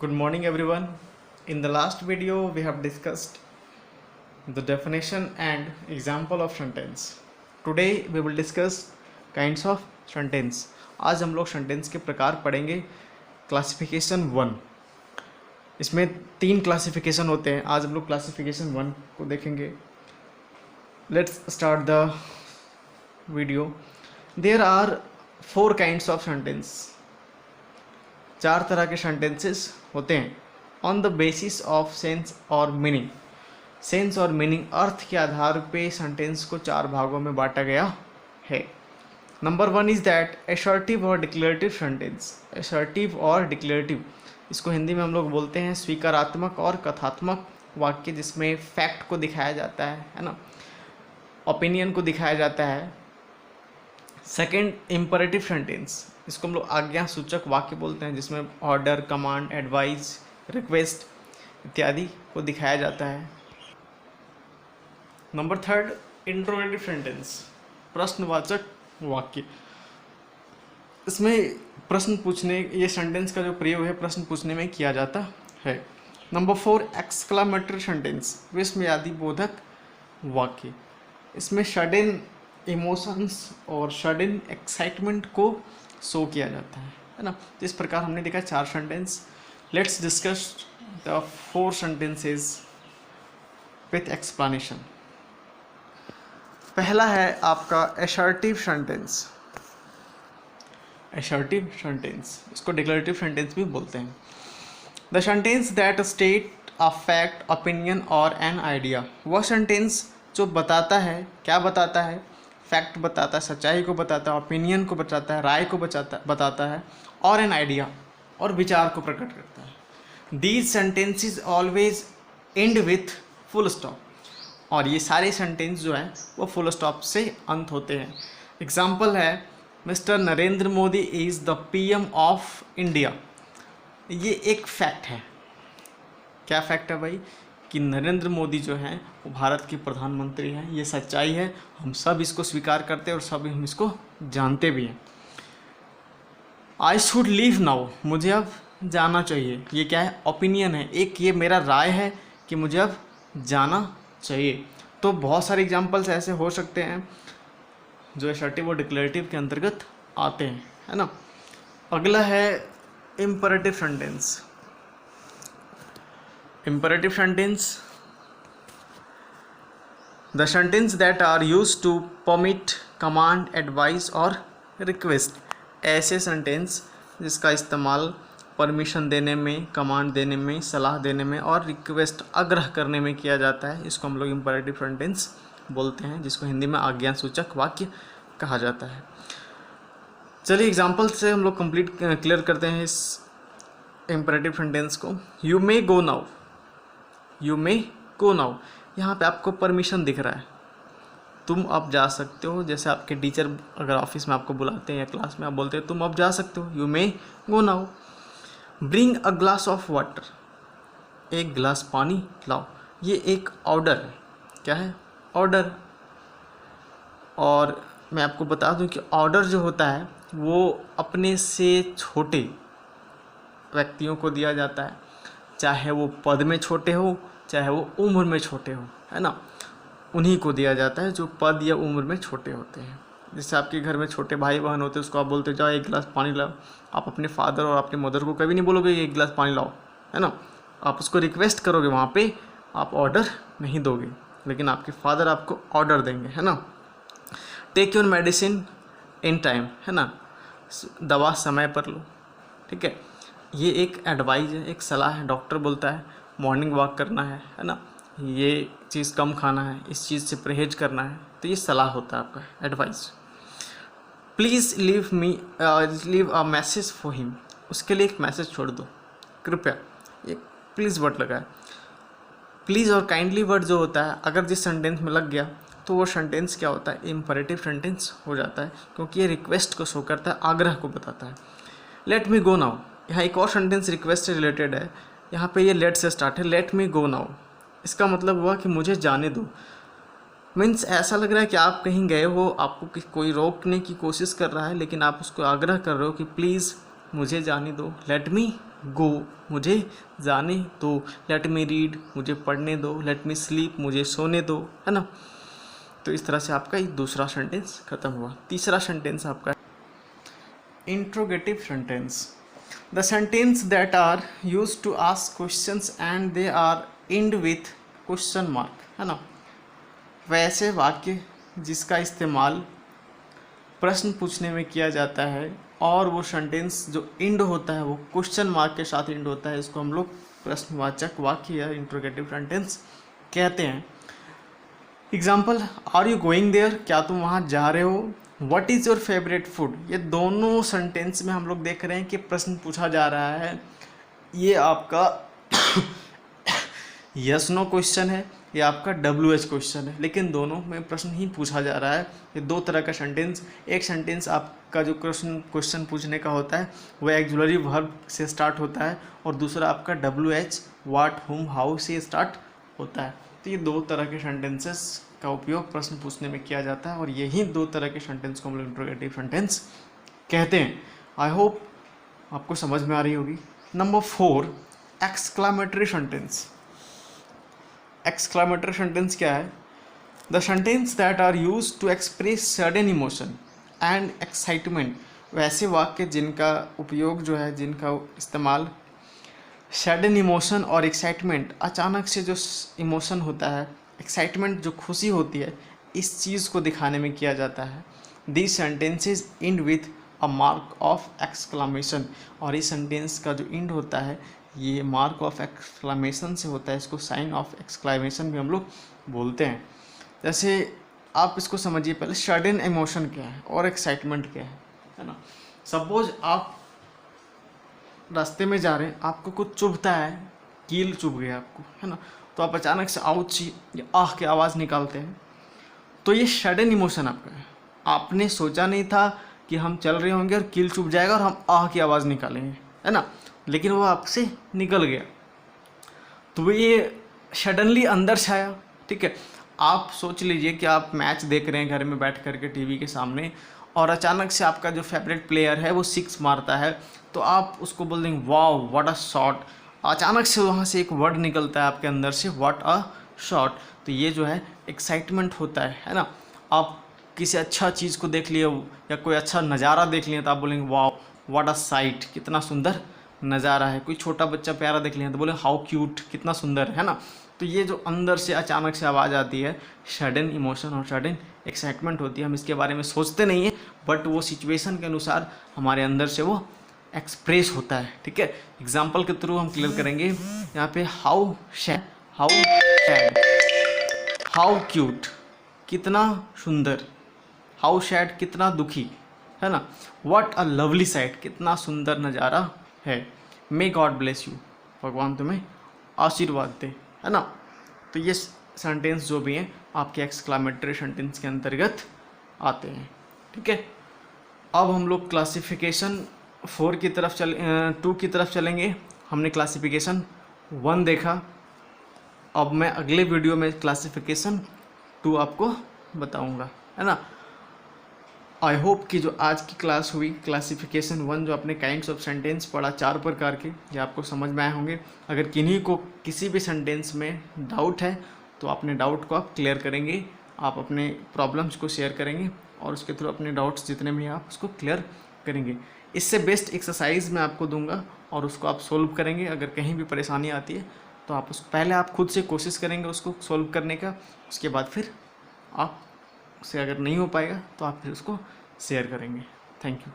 Good morning, everyone. In the last video, we have discussed the definition and example of sentence. Today, we will discuss kinds of sentence. आज हम लोग sentence के प्रकार पढ़ेंगे. Classification 1. इसमें 3 classification होते हैं. आज हम लोग क्लासिफिकेशन 1 को देखेंगे. Let's start the video. There are 4 kinds of sentence. 4 तरह के सेंटेंसेस होते हैं. On the basis of sense और मीनिंग. सेंस और मीनिंग अर्थ के आधार पे सेंटेंस को 4 भागों में बांटा गया है. नंबर 1 इज़ दैट असर्टिव और डिक्लेरेटिव सेंटेंस. असर्टिव और डिक्लेरेटिव, इसको हिंदी में हम लोग बोलते हैं स्वीकारात्मक और कथात्मक वाक्य, जिसमें फैक्ट को दिखाया जाता है ना, ओपिनियन को दिखाया जाता है. सेकेंड, इम्परेटिव सेंटेंस, इसको हम लोग आज्ञा सूचक वाक्य बोलते हैं, जिसमें ऑर्डर, कमांड, एडवाइस, रिक्वेस्ट इत्यादि को दिखाया जाता है. नंबर 3, इंट्रोगेटिव सेंटेंस, प्रश्नवाचक वाक्य. इसमें प्रश्न पूछने, ये सेंटेंस का जो प्रयोग है प्रश्न पूछने में किया जाता है. नंबर 4, एक्सक्लामेटरी सेंटेंस, विस्मयादि बोधक वाक्य. इसमें सडन इमोशंस और सडन एक्साइटमेंट को शो किया जाता है ना. तो इस प्रकार हमने देखा 4 sentence. Let's discuss the 4 sentences with explanation. पहला है आपका असर्टिव सेंटेंस. असर्टिव सेंटेंस, इसको डिक्लेरेटिव सेंटेंस भी बोलते हैं. The sentence that state a fact, opinion और एन आइडिया. वह सेंटेंस जो बताता है, क्या बताता है, फैक्ट बताता है, सच्चाई को बताता है, ओपिनियन को बताता है, राय को बताता है, और एन आइडिया और विचार को प्रकट करता है. These sentences always and with full stop. और ये सारे सेंटेंस जो हैं वो फुल स्टॉप से अंत होते हैं. एग्जाम्पल है mister Narendra Modi is the PM of India. ये एक फैक्ट है. क्या फैक्ट है भाई? कि नरेंद्र मोदी जो हैं वो भारत के प्रधानमंत्री हैं. ये सच्चाई है, हम सब इसको स्वीकार करते हैं और सब हम इसको जानते भी हैं. आई शुड लीव नाउ, मुझे अब जाना चाहिए. ये क्या है? ओपिनियन है. एक ये मेरा राय है कि मुझे अब जाना चाहिए. तो बहुत सारे एग्जाम्पल्स ऐसे हो सकते हैं जो असर्टिव और डिक्लेरेटिव के अंतर्गत आते हैं, है ना. अगला है imperative sentence. Imperative sentence, the sentence that are used to permit, command, advise और request. ऐसे सेंटेंस जिसका इस्तेमाल परमिशन देने में, कमांड देने में, सलाह देने में और रिक्वेस्ट, आग्रह करने में किया जाता है, इसको हम लोग इम्परेटिव सेंटेंस बोलते हैं, जिसको हिंदी में आज्ञा सूचक वाक्य कहा जाता है. चलिए एग्जाम्पल से हम लोग क्लियर करते हैं इस इम्परेटिव सेंटेंस को. You may go now. You may go now, यहाँ पे आपको परमिशन दिख रहा है, तुम अब जा सकते हो. जैसे आपके टीचर अगर ऑफिस में आपको बुलाते हैं या क्लास में आप बोलते हैं तुम अब जा सकते हो, you may go now. Bring a glass of water, एक गिलास पानी लाओ. ये एक ऑर्डर है. क्या है? ऑर्डर. और मैं आपको बता दूं कि ऑर्डर जो होता है वो अपने से छोटे व्यक्तियों को दिया जाता है, चाहे वो पद में छोटे हो, चाहे वो उम्र में छोटे हो, है ना. उन्हीं को दिया जाता है जो पद या उम्र में छोटे होते हैं. जैसे आपके घर में छोटे भाई बहन होते हैं, उसको आप बोलते जाओ एक गिलास पानी लाओ. आप अपने फादर और अपने मदर को कभी नहीं बोलोगे एक गिलास पानी लाओ, है ना. आप उसको रिक्वेस्ट करोगे, वहाँ पे आप ऑर्डर नहीं दोगे, लेकिन आपके फादर आपको ऑर्डर देंगे, है ना. Take your medicine in time, है ना. दवा समय पर लो, ठीक है. ये एक एडवाइस है, एक सलाह है. डॉक्टर बोलता है मॉर्निंग वॉक करना है ना, ये चीज़ कम खाना है, इस चीज़ से परहेज करना है, तो ये सलाह होता है आपका, advice. Please leave a message for him, उसके लिए एक मैसेज छोड़ दो, कृपया. ये प्लीज़ वर्ड लगा है. प्लीज़ और काइंडली वर्ड जो होता है अगर जिस सेंटेंस में लग गया तो वो सेंटेंस क्या होता है? इम्परेटिव सेंटेंस हो जाता है, क्योंकि ये रिक्वेस्ट को शो करता है, आग्रह को बताता है. लेट मी गो नाउ, यहाँ एक और सेंटेंस रिक्वेस्ट से रिलेटेड है. यहाँ पे ये लेट से स्टार्ट है, लेट मी गो नाउ. इसका मतलब हुआ कि मुझे जाने दो. मीन्स ऐसा लग रहा है कि आप कहीं गए हो, आपको कोई रोकने की कोशिश कर रहा है, लेकिन आप उसको आग्रह कर रहे हो कि प्लीज़ मुझे जाने दो, लेट मी गो मुझे जाने दो, लेट मी रीड मुझे पढ़ने दो, लेट मी स्लीप मुझे सोने दो, है ना। तो इस तरह से आपका ये दूसरा सेंटेंस खत्म हुआ। तीसरा सेंटेंस आपका interrogative sentence, the sentence that are use to ask questions and they are end with question mark, है ना। वैसे वाक्य जिसका इस्तेमाल प्रश्न पूछने में किया जाता है और वो सेंटेंस जो इंड होता है वो क्वेश्चन मार्क के साथ इंड होता है, इसको हम लोग प्रश्नवाचक वाक्य या इंट्रोगेटिव सेंटेंस कहते हैं। Example, are you going there, क्या तुम वहाँ जा रहे हो। What is your favourite food, ये दोनों सेंटेंस में हम लोग देख रहे हैं कि प्रश्न पूछा जा रहा है। ये आपका यस नो क्वेश्चन है, ये आपका WH क्वेश्चन है, लेकिन दोनों में प्रश्न ही पूछा जा रहा है। ये दो तरह का सेंटेंस, एक सेंटेंस आपका जो क्वेश्चन पूछने का होता है वह एक्जुलरी वर्ब से स्टार्ट होता है और दूसरा आपका WH व्हाट हुम हाउ से स्टार्ट होता है। तो ये दो तरह के सेंटेंसेस का उपयोग प्रश्न पूछने में किया जाता है और यही दो तरह के सेंटेंस को हम लोग इंट्रोगेटिव सेंटेंस कहते हैं। आई होप आपको समझ में आ रही होगी। Number 4, exclamatory sentence. Exclamatory sentence क्या है? The sentence that are use to express sudden emotion and excitement, वैसे वाक्य जिनका उपयोग जो है, जिनका इस्तेमाल सडन इमोशन और एक्साइटमेंट, अचानक से जो इमोशन होता है, एक्साइटमेंट जो खुशी होती है, इस चीज़ को दिखाने में किया जाता है। This sentences end with a mark of exclamation, और इस सेंटेंस का जो इंड होता है ये मार्क ऑफ एक्सक्लामेशन से होता है। इसको साइन ऑफ एक्सक्लामेशन भी हम लोग बोलते हैं। जैसे आप इसको समझिए, पहले सडन इमोशन क्या है और एक्साइटमेंट क्या है ना। सपोज आप रास्ते में जा रहे हैं, आपको कुछ चुभता है, कील चुभ गया आपको, है ना, तो आप अचानक से आउच या आह की आवाज़ निकालते हैं, तो ये सडन इमोशन आपका है। आपने सोचा नहीं था कि हम चल रहे होंगे और कील चुभ जाएगा और हम आह की आवाज़ निकालेंगे, है ना, लेकिन वो आपसे निकल गया, तो ये सडनली अंदर से आया। ठीक है, आप सोच लीजिए कि आप मैच देख रहे हैं घर में बैठ करके टीवी के सामने और अचानक से आपका जो फेवरेट प्लेयर है वो 6 मारता है, तो आप उसको बोल देंगे वाओ व्हाट अ शॉट। अचानक से वहाँ से एक वर्ड निकलता है आपके अंदर से, व्हाट अ शॉट। तो ये जो है एक्साइटमेंट होता है ना। आप किसी अच्छा चीज़ को देख लिए या कोई अच्छा नज़ारा देख लिए तो आप बोलेंगे वाओ व्हाट अ साइट, कितना सुंदर नज़ारा है। कोई छोटा बच्चा प्यारा देख लिया तो बोले हाउ क्यूट, कितना सुंदर है ना। तो ये जो अंदर से अचानक से आवाज़ आती है, सडन इमोशन और सडन एक्साइटमेंट होती है। हम इसके बारे में सोचते नहीं हैं, बट वो सिचुएशन के अनुसार हमारे अंदर से वो एक्सप्रेस होता है। ठीक है, एग्जाम्पल के थ्रू हम क्लियर करेंगे। यहाँ पे हाउ सैड, हाउ क्यूट कितना सुंदर, हाउ सैड कितना दुखी, है ना, व्हाट अ लवली साइट कितना सुंदर नज़ारा है, मे गॉड ब्लेस यू भगवान तुम्हें आशीर्वाद दे, है ना। तो ये सेंटेंस जो भी हैं आपके एक्सक्लामेटरी सेंटेंस के अंतर्गत आते हैं। ठीक है, अब हम लोग क्लासिफिकेशन 2 की तरफ चलेंगे। हमने क्लासिफिकेशन 1 देखा, अब मैं अगले वीडियो में क्लासिफिकेशन 2 आपको बताऊंगा, है ना। आई होप कि जो आज की क्लास हुई क्लासिफिकेशन 1, जो आपने काइंड्स ऑफ सेंटेंस पढ़ा 4 प्रकार के, ये आपको समझ में आए होंगे। अगर किन्हीं को किसी भी सेंटेंस में डाउट है तो अपने डाउट को आप क्लियर करेंगे, आप अपने प्रॉब्लम्स को शेयर करेंगे और उसके थ्रू अपने डाउट्स जितने भी हैं आप उसको क्लियर करेंगे। इससे बेस्ट एक्सरसाइज मैं आपको दूंगा और उसको आप सोल्व करेंगे। अगर कहीं भी परेशानी आती है तो आप पहले आप खुद से कोशिश करेंगे उसको सोल्व करने का, उसके बाद फिर आप से अगर नहीं हो पाएगा तो आप फिर उसको शेयर करेंगे। Thank you.